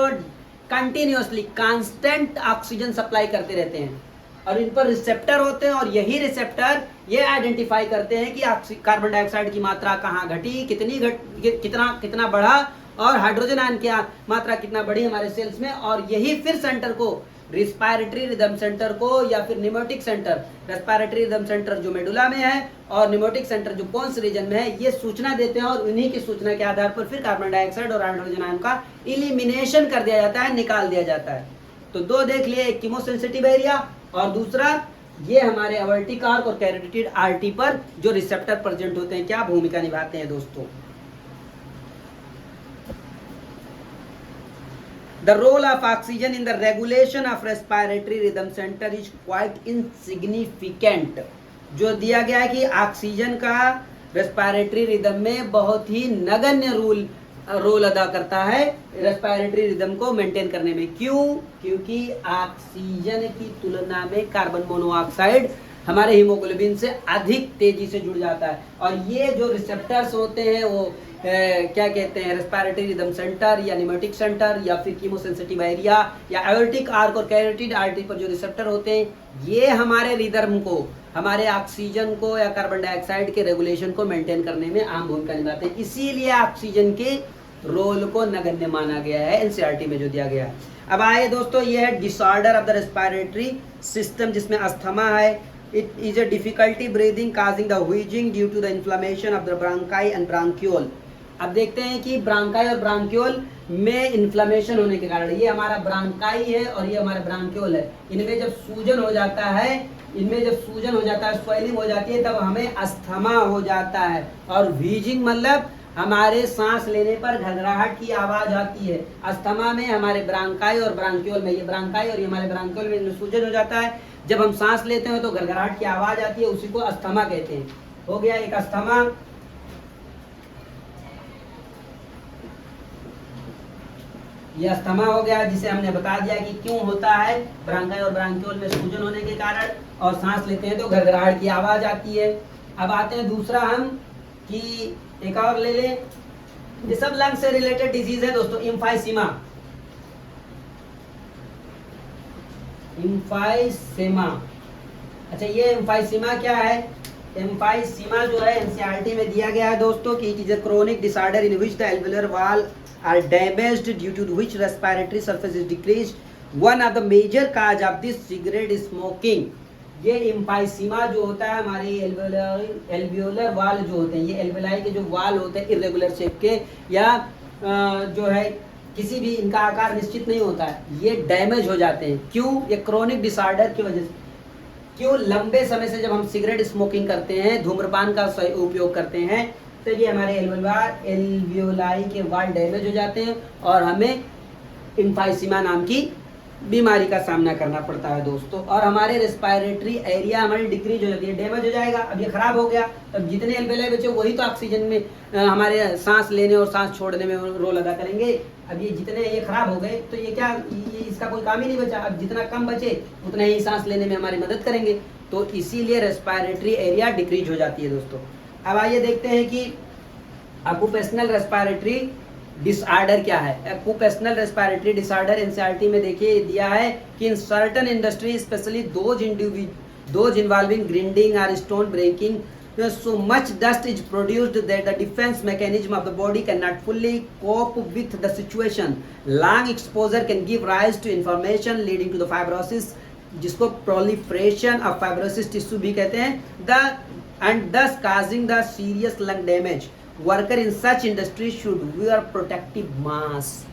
कंटिन्यूअसली कांस्टेंट ऑक्सीजन सप्लाई करते रहते हैं और इन पर रिसेप्टर होते हैं और यही रिसेप्टर ये आइडेंटिफाई करते हैं कि कार्बन डाइऑक्साइड की मात्रा कहाँ घटी, कितना बढ़ा, और हाइड्रोजन आयन की मात्रा कितना बढ़ी हमारे सेल्स में। और यही फिर सेंटर को, रिस्पायरेटरी रिदम सेंटर को या फिर निमोटिक सेंटर, रेस्पायरेटरी रिदम सेंटर जो मेडुला में है और निमोटिक सेंटर जो पोन्स रीजन में है, ये सूचना देते हैं। और उन्हीं की सूचना के आधार पर फिर कार्बन डाइऑक्साइड और हाइड्रोजन आयन का इलिमिनेशन कर दिया जाता है, निकाल दिया जाता है। तो दो देख लिए, एक कीमोसेंसिटिव एरिया और दूसरा ये हमारे अवर्टिक आर्क और कैरोटिड आर्टरी पर जो रिसेप्टर प्रेजेंट होते हैं, क्या भूमिका निभाते हैं दोस्तों। The role of oxygen in the regulation of respiratory rhythm center is quite insignificant। जो दिया गया है कि ऑक्सीजन का रेस्पिरेटरी रिदम में बहुत ही नगण्य रोल अदा करता है रेस्पिरेटरी रिदम को मेंटेन करने में। क्यों? क्योंकि ऑक्सीजन की तुलना में कार्बन मोनोऑक्साइड हमारे हीमोग्लोबिन से अधिक तेजी से जुड़ जाता है। और ये जो रिसेप्टर्स होते हैं वो क्या कहते हैं, रेस्पिरेटरी रिदम सेंटर या निमोटिक सेंटर या फिर कीमोसेंसिटिव एरिया या एओर्टिक आर्क और कैरोटिड आर्टरी पर जो रिसेप्टर होते हैं, ये हमारे रिदम को, हमारे ऑक्सीजन को या कार्बन डाइऑक्साइड के रेगुलेशन को मेंटेन करने में अहम भूमिका निभाते हैं। इसीलिए ऑक्सीजन के रोल को नगण्य माना गया है एनसीईआरटी में जो दिया गया है। अब आइए दोस्तों, ये है disorder of the respiratory system, जिसमें अस्थमा है। It is a difficulty breathing causing the wheezing due to the inflammation of the bronchi and bronchiole. अब देखते हैं कि ब्रांकाई और ब्रांक्यूल में इन्फ्लेमेशन होने के कारण, ये हमारा ब्रांकाई है और ये हमारा ब्रांक्यूल है, इनमें जब सूजन हो जाता है, स्वेलिंग हो जाती है, तब हमें अस्थमा हो जाता है। और व्हीजिंग मतलब हमारे सांस लेने पर घरघराहट की आवाज आती है। अस्थमा में हमारे ब्रांकाई और ब्रांक्यूल में, ये ब्रांकाई और ये हमारे ब्रांक्यूल में सूजन हो जाता है। जब हम सांस लेते हैं तो घरघराहट की आवाज आती है, उसी को अस्थमा कहते हैं। हो गया एक अस्थमा। ये अस्थमा हो गया, जिसे हमने बता दिया कि क्यों होता है, ब्रांकाई और ब्रांक्यूल में सूजन होने के कारण, और सांस लेते हैं तो घरघराहट की आवाज आती है। अब आते हैं दूसरा हम कि एक और ले लें, ये सब लंग से रिलेटेड डिजीज है दोस्तों। इम्फाइसीमा, अच्छा ये एम्फाइसीमा क्या है? एम्फाइसीमा जो है एनसीईआरटी में दिया गया है दोस्तों कि it is a chronic disorder in which the alveolar wall are damaged due to which respiratory surface is decreased. One of the major cause of this cigarette smoking. ये एम्फाइसीमा जो होता है हमारे एल्वेओलर वॉल जो होते हैं, ये एल्वेलाई के जो वॉल होते हैं इर्रेगुलर शेप के, या जो है किसी भी इनका आकार निश्चित नहीं होता है, ये डैमेज हो जाते हैं। क्यों? ये क्रोनिक डिसऑर्डर की वजह से। क्यों? लंबे समय से जब हम सिगरेट स्मोकिंग करते हैं, धूम्रपान का उपयोग करते हैं, तो ये हमारे एल्वेओलाई के वॉल डैमेज हो जाते हैं और हमें एम्फाइसीमा नाम की बीमारी का सामना करना पड़ता है दोस्तों। और हमारे रेस्पिरेटरी एरिया हमारी डिक्रीज हो जाती है, डैमेज हो जाएगा। अब ये खराब हो गया, अब जितने एल्वेओलाई बचे वही तो ऑक्सीजन में हमारे सांस लेने और सांस छोड़ने में रोल अदा करेंगे। अब ये जितने ये खराब हो गए तो ये क्या, ये इसका कोई काम ही नहीं बचा। अब जितना कम बचे उतना ही सांस लेने में हमारी मदद करेंगे, तो इसीलिए रेस्पिरेटरी एरिया डिक्रीज हो जाती है दोस्तों। अब आइए देखते हैं कि ऑक्यूपेशनल रेस्पिरेटरी डिसऑर्डर क्या है। ऑक्यूपेशनल रेस्पिरेटरी डिसऑर्डर एनसीईआरटी में देखिए दिया है कि in certain industry specially those involving grinding और stone breaking, so much dust is produced that the defense mechanism of the body cannot fully cope with the situation. Long exposure can give rise to inflammation leading to the fibrosis, जिसको proliferation of fibrous tissue भी कहते हैं, and thus causing the serious lung damage. Worker in such industry should wear protective mask.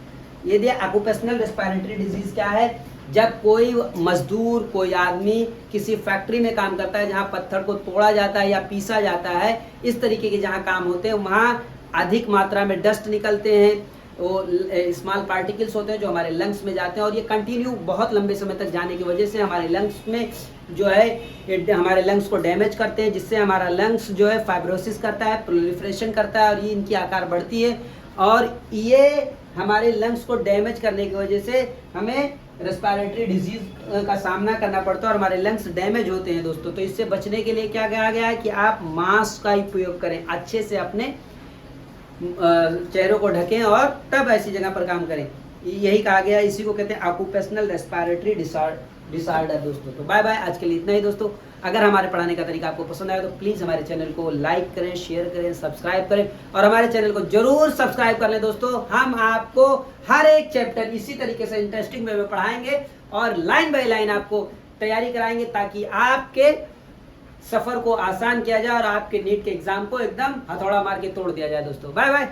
ये दिया occupational respiratory disease क्या है। जब कोई मजदूर, कोई आदमी किसी फैक्ट्री में काम करता है जहाँ पत्थर को तोड़ा जाता है या पीसा जाता है, इस तरीके के जहाँ काम होते हैं, वहाँ अधिक मात्रा में डस्ट निकलते हैं, वो स्मॉल पार्टिकल्स होते हैं जो हमारे लंग्स में जाते हैं, और ये कंटिन्यू बहुत लंबे समय तक जाने की वजह से हमारे लंग्स में जो है हमारे लंग्स को डैमेज करते हैं, जिससे हमारा लंग्स जो है फाइब्रोसिस करता है, प्रोलिफरेशन करता है, और ये इनकी आकार बढ़ती है, और ये हमारे लंग्स को डैमेज करने की वजह से हमें रेस्पिरेटरी डिजीज का सामना करना पड़ता है और हमारे लंग्स डैमेज होते हैं दोस्तों। तो इससे बचने के लिए क्या कहा गया है कि आप मास्क का उपयोग करें, अच्छे से अपने चेहरों को ढकें और तब ऐसी जगह पर काम करें, यही कहा गया है। इसी को कहते हैं ऑक्यूपेशनल रेस्पिरेटरी डिसऑर्डर दोस्तों। तो बाय बाय, आज के लिए इतना ही दोस्तों। अगर हमारे पढ़ाने का तरीका आपको पसंद आया तो प्लीज़ हमारे चैनल को लाइक करें, शेयर करें, सब्सक्राइब करें और हमारे चैनल को जरूर सब्सक्राइब कर लें दोस्तों। हम आपको हर एक चैप्टर इसी तरीके से इंटरेस्टिंग वे में पढ़ाएंगे और लाइन बाय लाइन आपको तैयारी कराएंगे ताकि आपके सफर को आसान किया जाए और आपके नीट के एग्जाम को एकदम हथौड़ा मार के तोड़ दिया जाए दोस्तों। Bye bye.